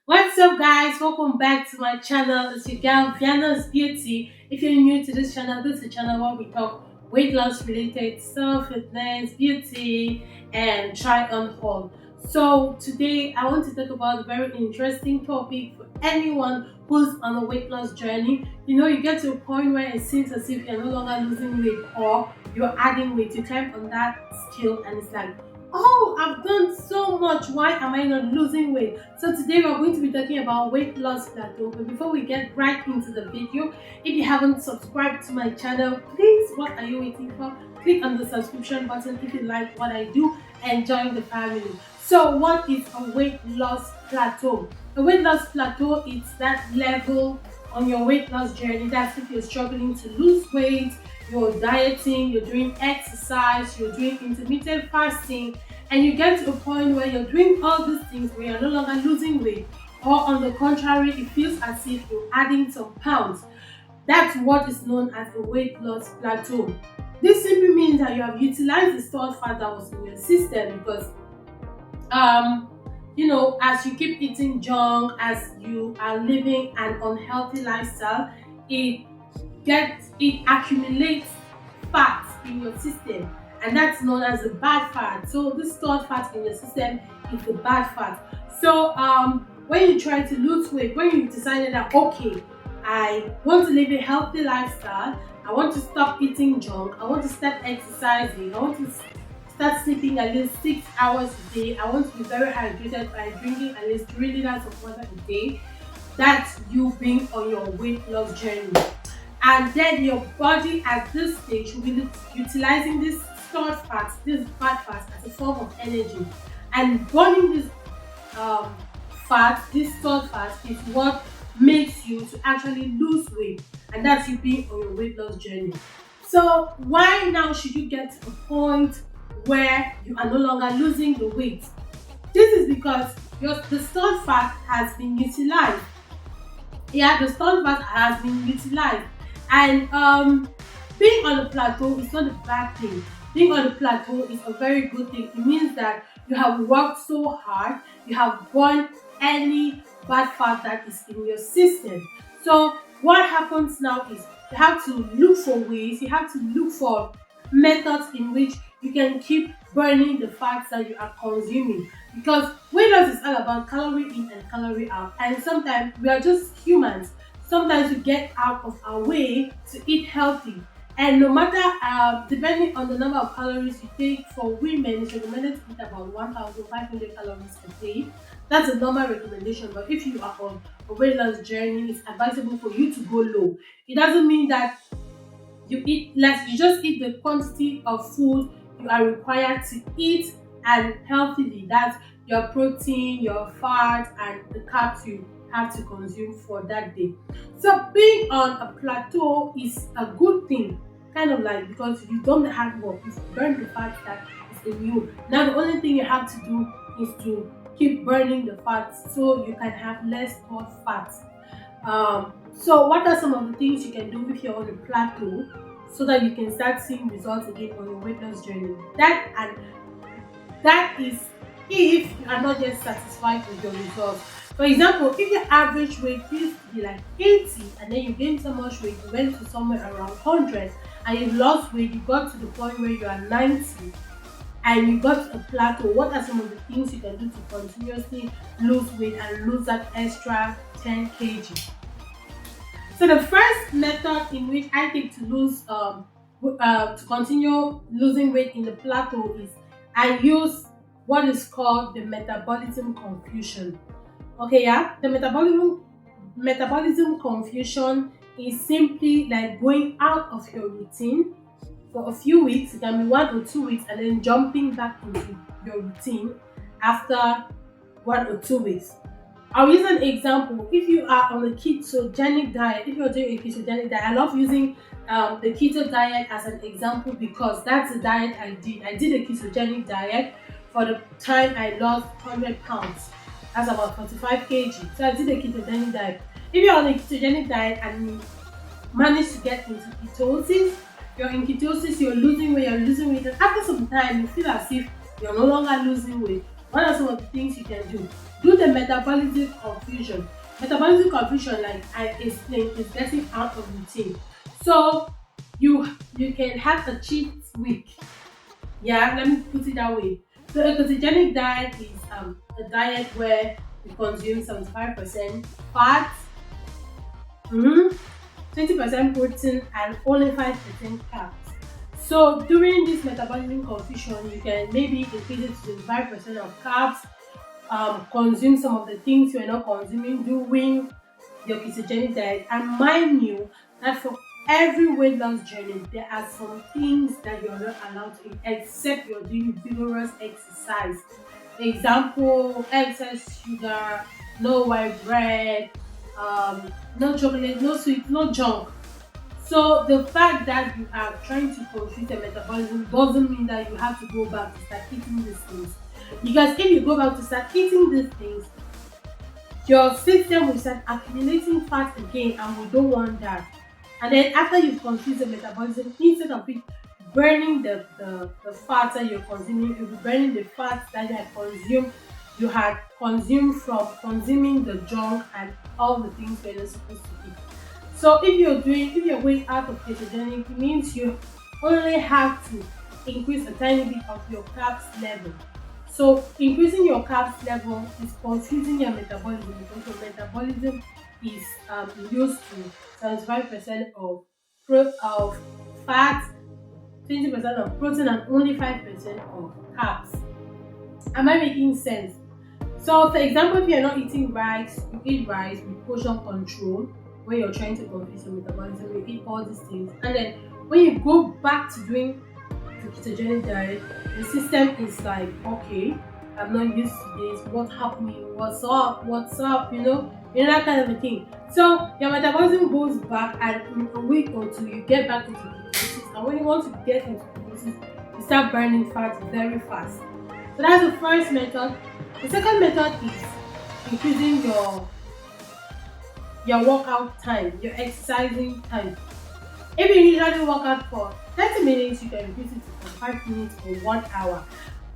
What's up, guys? Welcome back to my channel. It's your girl Vienna's Beauty. If you're new to this channel, this is a channel where we talk weight loss related stuff, fitness, beauty, and try on haul. So today I want to talk about a very interesting topic for anyone who's on a weight loss journey. You get to a point where it seems as if you're no longer losing weight or you're adding weight. You climb on that scale and it's like, oh, I've done so much, why am I not losing weight? So today we're going to be talking about weight loss plateau. But before we get right into the video, if you haven't subscribed to my channel, please, what are you waiting for? Click on the subscription button if you like what I do and join the family. So what is a weight loss plateau? A weight loss plateau is that level on your weight loss journey. That's if you're struggling to lose weight, you're dieting, you're doing exercise, you're doing intermittent fasting, and you get to a point where you're doing all these things where you're no longer losing weight, or on the contrary, it feels as if you're adding some pounds. That's what is known as a weight loss plateau. This simply means that you have utilized the stored fat that was in your system because as you keep eating junk, as you are living an unhealthy lifestyle, it accumulates fat in your system, and that's known as the bad fat. So this stored fat in your system is the bad fat. So when you try to lose weight, when you decided that okay, I want to live a healthy lifestyle, I want to stop eating junk, I want to start exercising, I want to start sleeping at least 6 hours a day, I want to be very hydrated by drinking at least 3 liters of water a day, that's you being on your weight loss journey. And then your body at this stage will be utilizing this stored fat, this bad fat, as a form of energy. And burning this this stored fat, is what makes you to actually lose weight. And that's you being on your weight loss journey. So why now should you get to a point where you are no longer losing the weight? This is because the stored fat has been utilized. Yeah, the stored fat has been utilized. And being on a plateau is not a bad thing. Being on a plateau is a very good thing. It means that you have worked so hard, you have burned any bad fat that is in your system. So what happens now is you have to look for ways, you have to look for methods in which you can keep burning the fats that you are consuming. Because weight loss is all about calorie in and calorie out. And sometimes we are just humans. Sometimes we get out of our way to eat healthy. And no matter, depending on the number of calories you take, for women, it's recommended to eat about 1,500 calories a day. That's a normal recommendation. But if you are on a weight loss journey, it's advisable for you to go low. It doesn't mean that you eat less, you just eat the quantity of food you are required to eat and healthily. That's your protein, your fat, and the carbs you have to consume for that day. So being on a plateau is a good thing, kind of like, because you've done the hard work, you've burned the fat that is in you. Now the only thing you have to do is to keep burning the fat so you can have less stored fat. So what are some of the things you can do if you're on a plateau so that you can start seeing results again on your weight loss journey? That is if you are not yet satisfied with your results. For example, if your average weight used to be like 80 and then you gained so much weight, you went to somewhere around 100 and you lost weight, you got to the point where you are 90 and you got to a plateau, what are some of the things you can do to continuously lose weight and lose that extra 10 kg? So the first method in which I take to lose, to continue losing weight in the plateau is I use what is called the metabolism confusion. Okay, yeah, the metabolism confusion is simply like going out of your routine for a few weeks. It can be 1 or 2 weeks, and then jumping back into your routine after 1 or 2 weeks. I'll use an example. If you are on a ketogenic diet, if you're doing a ketogenic diet, I love using the keto diet as an example because that's the diet I did. I did a ketogenic diet for the time I lost 100 pounds. That's about 45 kg. So I did a ketogenic diet. If you're on a ketogenic diet and you manage to get into ketosis, you're in ketosis, you're losing weight, and after some time you feel as if you're no longer losing weight. What are some of the things you can do? Do the metabolism confusion. Metabolism confusion, like I explained, is getting out of routine. So you can have a cheat week. Yeah, let me put it that way. So a ketogenic diet is a diet where you consume 75% fat, 20% protein, and only 5% carbs. So during this metabolism confusion, you can maybe increase it to 25% of carbs, consume some of the things you are not consuming during your ketogenic diet. And mind you, that for every weight loss journey, there are some things that you're not allowed to eat except you're doing vigorous exercise. Example, excess sugar, no white bread, no chocolate, no sweet, no junk. So the fact that you are trying to confuse your metabolism doesn't mean that you have to go back to start eating these things. Because if you go back to start eating these things, your system will start accumulating fat again, and we don't want that. And then after you've confused the metabolism, instead of it burning the fat that you're consuming, you'll be burning the fat that you had consumed from consuming the junk and all the things you're not supposed to eat. So if you're going out of ketogenic, it means you only have to increase a tiny bit of your carbs level. So increasing your carbs level is confusing your metabolism, because your metabolism is used to 75% of fat, 20% of protein, and only 5% of carbs. Am I making sense? So, for example, if you're not eating rice, you eat rice with portion control. When you're trying to confuse your metabolism, you eat all these things, and then when you go back to doing the ketogenic diet, the system is like, okay, I'm not used to this. What's happening? What's up? What's up? That kind of a thing. So your metabolism goes back, and in a week or two, you get back into ketosis. And when you want to get into ketosis, you start burning fat very fast. So that's the first method. The second method is increasing your workout time, your exercising time. If you usually work out for 30 minutes, you can increase it to 5 minutes or 1 hour,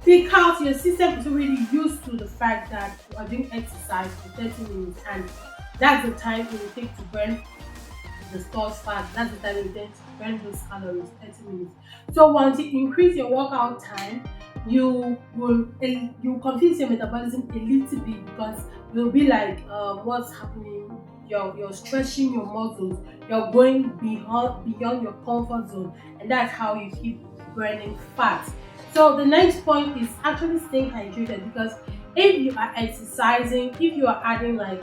because your system is already used to the fact that you are doing exercise for 30 minutes, and that's the time it will take to burn the stored fat. That's the time it takes to burn those calories, 30 minutes. So once you increase your workout time, you confuse your metabolism a little bit, because you'll be like, what's happening? You're stretching your muscles, you're going beyond your comfort zone, and that's how you keep burning fat. So the next point is actually staying hydrated, because if you are exercising, if you are adding like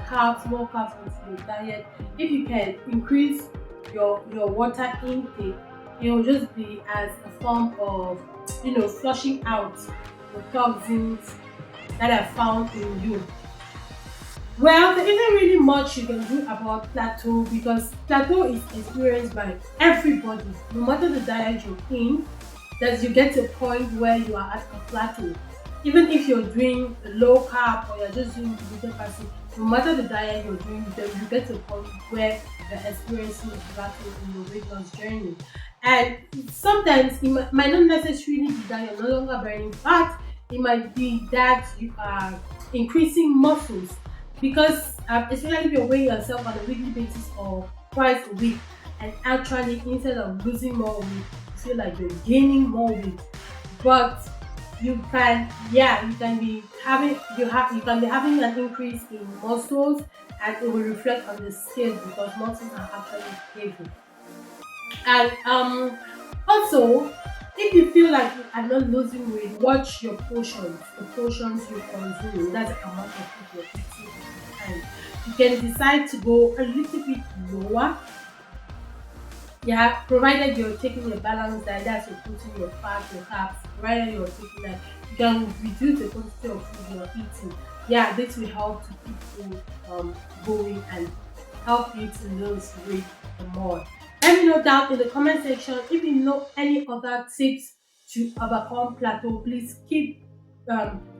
more carbs into your diet, if you can increase your water intake, it will just be as a form of flushing out the toxins that are found in you. Well, there isn't really much you can do about plateau, because plateau is experienced by everybody. No matter the diet you're in, that you get to a point where you are at a plateau. Even if you're doing low carb or you're just doing intermittent fasting, no matter the diet you're doing, then you get to a point where you're experiencing a plateau in your weight loss journey. And sometimes it might not necessarily be that you're no longer burning fat, it might be that you are increasing muscles, because especially if you're weighing yourself on a weekly basis or twice a week, and actually instead of losing more weight, you feel like you're gaining more weight. But you can be having an increase in muscles, and it will reflect on the scale, because muscles are actually heavy. And also, if you feel like you are not losing weight, watch your portions, the portions you consume. That's the amount of food you're eating at the time. You can decide to go a little bit lower. Yeah, provided you're taking a balanced diet, that's your protein, your fat, your carbs. Provided you're taking that, you can reduce the quantity of food you're eating. Yeah, this will help to keep you going and help you to lose weight more. Let me know down in the comment section if you know any other tips to overcome plateau. Please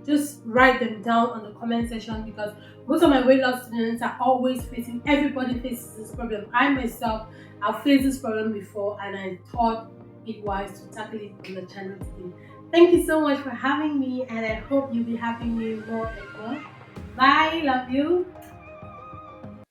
just write them down on the comment section, because most of my weight loss students are always everybody faces this problem. I myself have faced this problem before, and I thought it wise to tackle it on the channel today. Thank you so much for having me, and I hope you'll be having me more and more. Bye. Love you.